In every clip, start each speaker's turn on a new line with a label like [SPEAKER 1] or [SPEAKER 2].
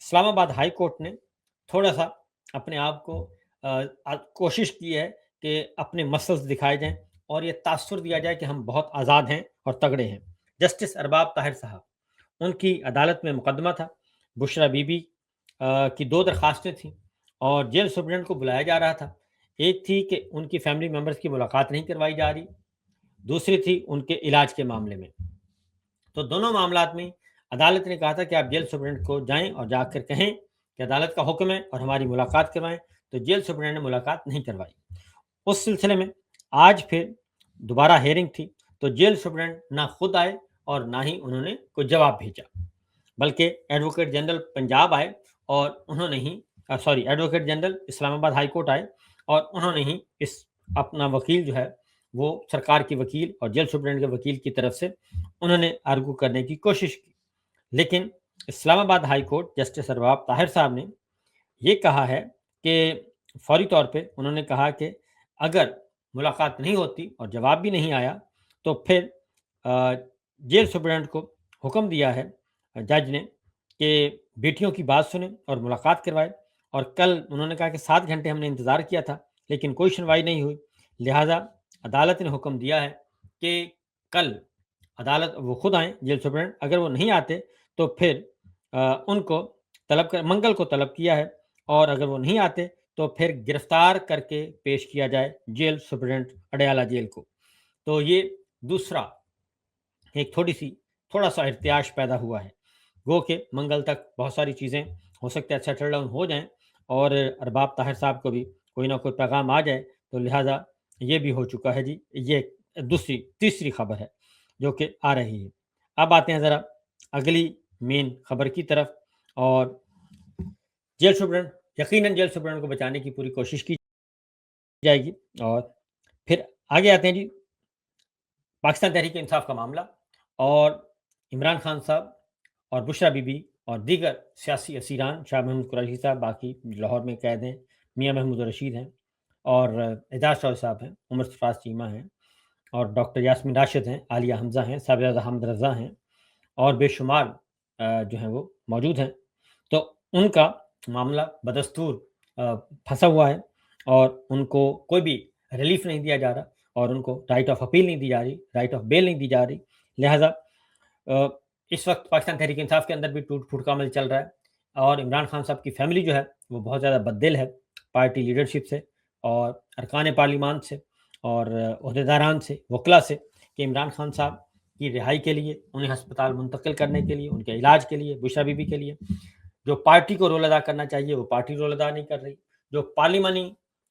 [SPEAKER 1] اسلام آباد high court نے تھوڑا سا اپنے آپ کو کوشش کی ہے کہ اپنے مسلز دکھائے جائیں اور یہ تاثر دیا جائے کہ ہم بہت آزاد ہیں اور تگڑے ہیں۔ جسٹس ارباب طاہر صاحب، ان کی عدالت میں مقدمہ تھا، بشرا بی بی کی 2 درخواستیں تھیں اور جیل سپرنٹنڈنٹ کو بلایا جا رہا تھا۔ ایک تھی کہ ان کی فیملی ممبرز کی ملاقات نہیں کروائی جا رہی، دوسری تھی ان کے علاج کے معاملے میں۔ تو دونوں معاملات میں عدالت نے کہا تھا کہ آپ جیل سپرنٹنڈنٹ کو جائیں اور جا کر کہیں کہ عدالت کا حکم ہے اور ہماری ملاقات کروائیں، تو جیل سپرنٹنڈنٹ نے ملاقات نہیں کروائی۔ اس سلسلے میں آج پھر دوبارہ ہیئرنگ تھی، تو جیل سپرنٹنڈنٹ نہ خود آئے اور نہ ہی انہوں نے کوئی جواب بھیجا، بلکہ ایڈوکیٹ جنرل پنجاب آئے اور انہوں نے ہی ایڈوکیٹ جنرل اسلام آباد ہائی کورٹ آئے اور انہوں نے ہی اپنا وکیل جو ہے وہ سرکار کی وکیل اور جیل سپرنٹنڈنٹ کے وکیل کی طرف سے انہوں نے آرگو کرنے کی کوشش کی، لیکن اسلام آباد ہائی کورٹ جسٹس ارباب طاہر صاحب نے یہ کہا ہے کہ فوری طور پہ انہوں نے کہا کہ اگر ملاقات نہیں ہوتی اور جواب بھی نہیں آیا تو پھر جیل سپرنٹنڈنٹ کو حکم دیا ہے جج نے کہ بیٹیوں کی بات سنیں اور ملاقات کروائے، اور کل انہوں نے کہا کہ 7 گھنٹے ہم نے انتظار کیا تھا لیکن کوئی سنوائی نہیں ہوئی، لہٰذا عدالت نے حکم دیا ہے کہ کل عدالت وہ خود آئیں جیل سپرنٹنڈنٹ، اگر وہ نہیں آتے تو پھر ان کو منگل کو طلب کیا ہے، اور اگر وہ نہیں آتے تو پھر گرفتار کر کے پیش کیا جائے جیل سپرنٹنڈنٹ اڈیالہ جیل کو۔ تو یہ دوسرا ایک تھوڑا سا ارتعاش پیدا ہوا ہے، گو کہ منگل تک بہت ساری چیزیں ہو سکتا ہے سیٹل ڈاؤن ہو جائیں اور ارباب طاہر صاحب کو بھی کوئی نہ کوئی پیغام آ جائے، تو لہٰذا یہ بھی ہو چکا ہے جی۔ یہ تیسری خبر ہے جو کہ آ رہی ہے۔ اب آتے ہیں ذرا اگلی مین خبر کی طرف، اور جیل سپرنٹنڈنٹ یقیناً جیل سپرنٹنڈنٹ کو بچانے کی پوری کوشش کی جائے گی۔ اور پھر آگے آتے ہیں جی پاکستان تحریک انصاف کا معاملہ، اور عمران خان صاحب اور بشرا بی بی اور دیگر سیاسی اسیران، شاہ محمود قریشی صاحب باقی لاہور میں قید ہیں، میاں محمود رشید ہیں اور اعجاز چودھری صاحب ہیں، عمر سرفراز چیمہ ہیں اور ڈاکٹر یاسمین راشد ہیں، عالیہ حمزہ ہیں، صاحبزادہ حمد رضا ہیں اور بے شمار جو ہیں وہ موجود ہیں۔ تو ان کا معاملہ بدستور پھنسا ہوا ہے اور ان کو کوئی بھی ریلیف نہیں دیا جا رہا اور ان کو رائٹ آف اپیل نہیں دی جا رہی، رائٹ آف بیل نہیں دی جا رہی، لہٰذا اس وقت پاکستان تحریک انصاف کے اندر بھی ٹوٹ پھوٹ کا عمل چل رہا ہے، اور عمران خان صاحب کی فیملی جو ہے وہ بہت زیادہ بددل ہے پارٹی لیڈرشپ سے اور ارکان پارلیمان سے اور عہدیداران سے، وکلا سے، کہ عمران خان صاحب کی رہائی کے لیے، انہیں ہسپتال منتقل کرنے کے لیے، ان کے علاج کے لیے، بشرا بی بی کے لیے جو پارٹی کو رول ادا کرنا چاہیے وہ پارٹی رول ادا نہیں کر رہی، جو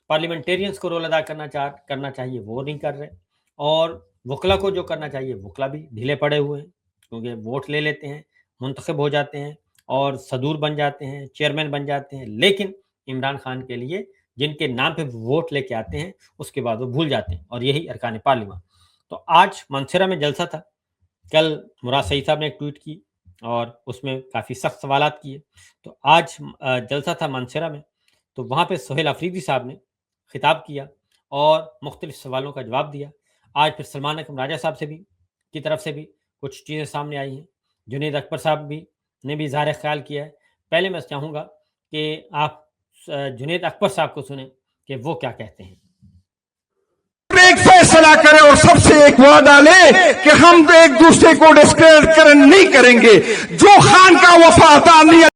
[SPEAKER 1] پارلیمنٹیرینز کو رول ادا کرنا چاہیے وہ نہیں کر رہے، اور وکلا کو جو کرنا چاہیے وکلا بھی ڈھیلے پڑے ہوئے ہیں، کیونکہ ووٹ لے لیتے ہیں، منتخب ہو جاتے ہیں اور صدور بن جاتے ہیں، چیئرمین بن جاتے ہیں، لیکن عمران خان کے لیے جن کے نام پہ ووٹ لے کے آتے ہیں اس کے بعد وہ بھول جاتے ہیں، اور یہی ارکان پارلیمان۔ تو آج مانسیرا میں جلسہ تھا، کل مراد سعید صاحب نے ایک ٹویٹ کی اور اس میں کافی سخت سوالات کیے، تو آج جلسہ تھا مانسیرا میں، تو وہاں پہ سہیل آفریدی صاحب نے خطاب کیا اور مختلف سوالوں کا جواب دیا۔ آج پھر سلمان اکرم راجہ صاحب کی طرف سے بھی کچھ چیزیں سامنے آئی ہیں، جنید اکبر صاحب نے بھی اظہار خیال کیا ہے۔ پہلے میں چاہوں گا کہ آپ جنید اکبر صاحب کو سنیں کہ وہ کیا کہتے ہیں۔
[SPEAKER 2] ایک فیصلہ کرے اور سب سے ایک وعدہ لے کہ ہم ایک دوسرے کو ڈسکریڈٹ نہیں کریں گے، جو خان کا وفادار نہیں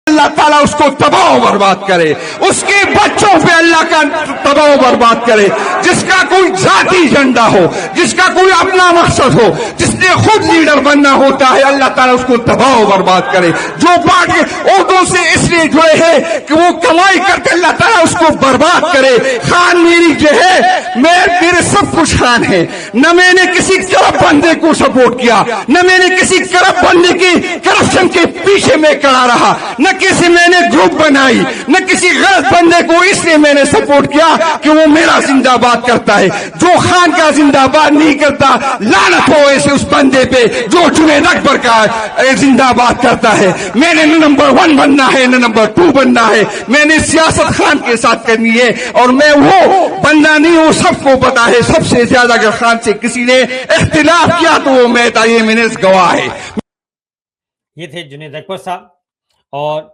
[SPEAKER 2] اللہ تعالیٰ اس کو تباہ و برباد کرے، اس کے بچوں پہ اللہ کا تباہ و برباد کرے، جس کا کوئی ذاتی ایجنڈا ہو، جس کا کوئی اپنا مقصد ہو، جس نے خود لیڈر بننا ہوتا ہے، اللہ تعالیٰ اس کو تباہ و برباد کرے۔ جو پارٹی عہدوں سے اس لیے جڑے ہیں کہ وہ کمائی کرتے، اللہ تعالیٰ اس کو برباد کرے۔ خان میری جو ہے، میرے سب کچھ خان ہے، نہ میں نے کسی کرپ بندے کو سپورٹ کیا، نہ میں نے کسی کرپ بندے کی کرپشن کے پیچھے میں کھڑا رہا، نہ کسی میں نے گروپ بنائی، نہ کسی غلط بندے کو اس لیے میں نے سپورٹ کیا کہ وہ میرا زندہ باد کرتا ہے۔ جو خان کا زندہ باد نہیں کرتا، لعنت ہو ایسے اس بندے پہ جو جنید اکبر کا زندہ باد کرتا ہے۔ میں نے نہ نمبر 1 بننا ہے نہ نمبر 2 بننا ہے، میں نے سیاست خان کے ساتھ کرنی ہے، اور میں وہ بننا نہیں ہوں، سب کو پتا ہے۔ سب سے زیادہ اگر خان سے کسی نے اختلاف کیا تو وہ میں تھا، یہ میں نے گواہ ہے۔
[SPEAKER 1] یہ تھے جنید اکبر صاحب، اور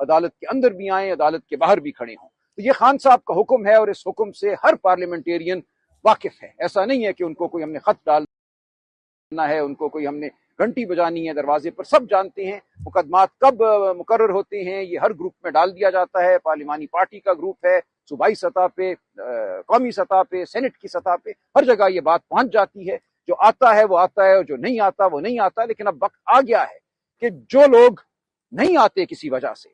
[SPEAKER 3] عدالت کے اندر بھی آئیں، عدالت کے باہر بھی کھڑے ہوں۔ تو یہ خان صاحب کا حکم ہے اور اس حکم سے ہر پارلیمنٹیرین واقف ہے۔ ایسا نہیں ہے کہ ان کو کوئی ہم نے خط ڈالنا ہے، ان کو کوئی ہم نے گھنٹی بجانی ہے دروازے پر، سب جانتے ہیں مقدمات کب مقرر ہوتے ہیں، یہ ہر گروپ میں ڈال دیا جاتا ہے۔ پارلیمانی پارٹی کا گروپ ہے، صوبائی سطح پہ، قومی سطح پہ، سینٹ کی سطح پہ، ہر جگہ یہ بات پہنچ جاتی ہے۔ جو آتا ہے وہ آتا ہے اور جو نہیں آتا وہ نہیں آتا۔ لیکن اب وقت آ گیا ہے کہ جو لوگ نہیں آتے کسی وجہ سے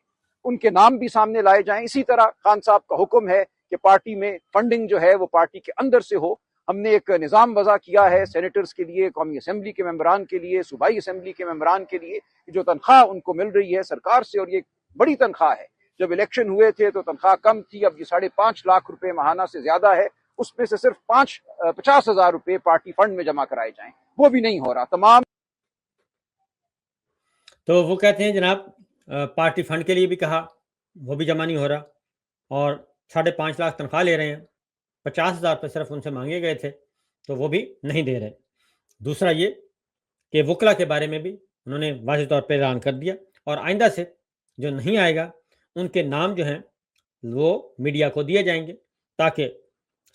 [SPEAKER 3] ان کے نام بھی سامنے لائے جائیں۔ اسی طرح خان صاحب کا حکم ہے کہ پارٹی میں فنڈنگ جو ہے وہ پارٹی کے اندر سے ہو۔ ہم نے ایک نظام وضع کیا ہے سینیٹرز کے لیے، قومی اسمبلی کے ممبران کے لیے، صوبائی اسمبلی کے ممبران کے لیے، جو تنخواہ ان کو مل رہی ہے سرکار سے، اور یہ بڑی تنخواہ ہے۔ جب الیکشن ہوئے تھے تو تنخواہ کم تھی، اب یہ 5.5 لاکھ روپے ماہانہ سے زیادہ ہے۔ اس میں سے صرف 50,000 روپے پارٹی فنڈ میں جمع کرائے جائیں، وہ بھی نہیں ہو رہا۔ تمام
[SPEAKER 1] تو وہ کہتے ہیں جناب پارٹی فنڈ کے لیے بھی کہا، وہ بھی جمع نہیں ہو رہا، اور 5.5 لاکھ تنخواہ لے رہے ہیں، 50,000 روپے صرف ان سے مانگے گئے تھے تو وہ بھی نہیں دے رہے۔ دوسرا یہ کہ وکلا کے بارے میں بھی انہوں نے واضح طور پہ اعلان کر دیا، اور آئندہ سے جو نہیں آئے گا ان کے نام جو ہیں وہ میڈیا کو دیے جائیں گے، تاکہ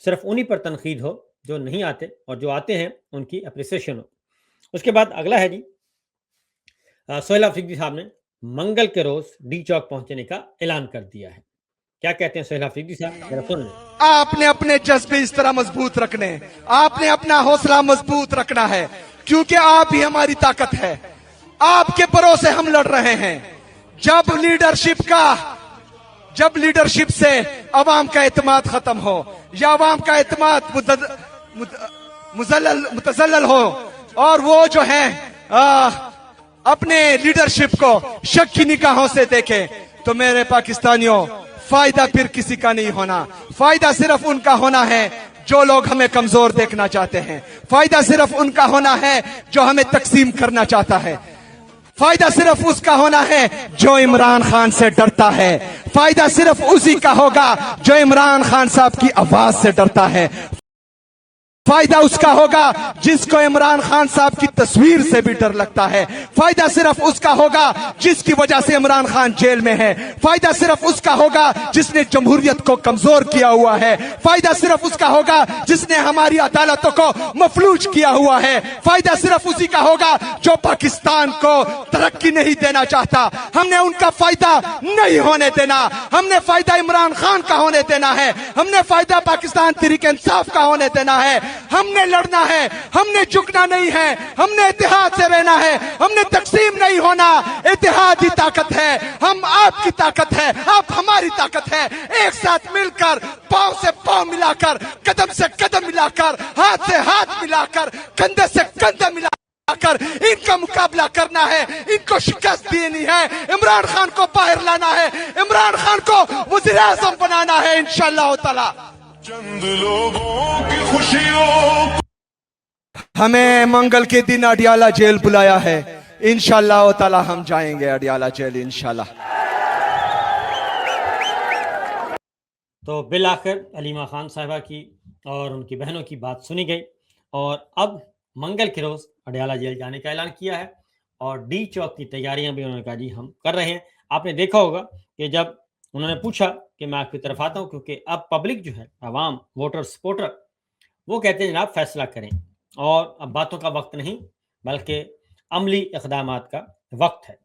[SPEAKER 1] صرف انہی پر تنقید ہو جو نہیں آتے، اور جو آتے ہیں ان کی اپریسیشن ہو۔ اس کے بعد اگلا ہے جی، سہیل افریدی صاحب نے منگل کے روز ڈی چوک پہنچنے کا اعلان کر دیا ہے۔ کیا کہتے ہیں سہیل افریدی صاحب، ذرا سن لیں۔
[SPEAKER 4] آپ نے اپنے جذبے اس طرح مضبوط رکھنے ہیں، آپ نے اپنا حوصلہ مضبوط رکھنا ہے، کیونکہ آپ ہی ہماری طاقت ہے۔ آپ کے بھروسے ہم لڑ رہے ہیں۔ جب لیڈرشپ سے عوام کا اعتماد ختم ہو، یا عوام کا اعتماد متزلزل ہو، اور وہ جو ہے اپنے لیڈرشپ کو شک کی نگاہوں سے دیکھیں، تو میرے پاکستانیوں، فائدہ پھر کسی کا نہیں ہونا۔ فائدہ صرف ان کا ہونا ہے جو لوگ ہمیں کمزور دیکھنا چاہتے ہیں۔ فائدہ صرف ان کا ہونا ہے جو ہمیں تقسیم کرنا چاہتا ہے۔ فائدہ صرف اس کا ہونا ہے جو عمران خان سے ڈرتا ہے۔ فائدہ صرف اسی کا ہوگا جو عمران خان صاحب کی آواز سے ڈرتا ہے۔ فائدہ اس کا ہوگا جس کو عمران خان صاحب کی تصویر سے بھی ڈر لگتا ہے۔ فائدہ صرف اس کا ہوگا جس کی وجہ سے عمران خان جیل میں ہے۔ فائدہ صرف اس کا ہوگا جس نے جمہوریت کو کمزور کیا ہوا ہے۔ فائدہ صرف اس کا ہوگا جس نے ہماری عدالتوں کو مفلوج کیا ہوا ہے۔ فائدہ صرف اسی کا ہوگا جو پاکستان کو ترقی نہیں دینا چاہتا۔ ہم نے ان کا فائدہ نہیں ہونے دینا۔ ہم نے فائدہ عمران خان کا ہونے دینا ہے۔ ہم نے فائدہ پاکستان تحریک انصاف کا ہونے دینا ہے۔ ہم نے لڑنا ہے، ہم نے جھکنا نہیں ہے، ہم نے اتحاد سے رہنا ہے، ہم نے تقسیم نہیں ہونا۔ اتحاد ہی طاقت ہے، ہم آپ کی طاقت ہے، آپ ہماری طاقت ہے۔ ایک ساتھ مل کر، پاؤں سے پاؤں ملا کر، قدم سے قدم ملا کر، ہاتھ سے ہاتھ ملا کر، کندھے سے کندھے ملا کر ان کا مقابلہ کرنا ہے، ان کو شکست دینی ہے، عمران خان کو باہر لانا ہے، عمران خان کو وزیر اعظم بنانا ہے انشاءاللہ تعالی۔
[SPEAKER 2] چند لوگوں کی خوشیوں
[SPEAKER 4] ہمیں منگل کے دن اڈیالہ جیل بلایا ہے، انشاءاللہ تعالی ہم جائیں گے اڈیالہ جیل انشاءاللہ۔
[SPEAKER 1] تو بالآخر علیمہ خان صاحبہ کی اور ان کی بہنوں کی بات سنی گئی، اور اب منگل کے روز اڈیالہ جیل جانے کا اعلان کیا ہے، اور ڈی چوک کی تیاریاں بھی انہوں نے کہا جی ہم کر رہے ہیں۔ آپ نے دیکھا ہوگا کہ جب انہوں نے پوچھا کہ میں آپ کی طرف آتا ہوں، کیونکہ اب پبلک جو ہے، عوام، ووٹر، سپورٹر، وہ کہتے ہیں جناب فیصلہ کریں، اور اب باتوں کا وقت نہیں بلکہ عملی اقدامات کا وقت ہے۔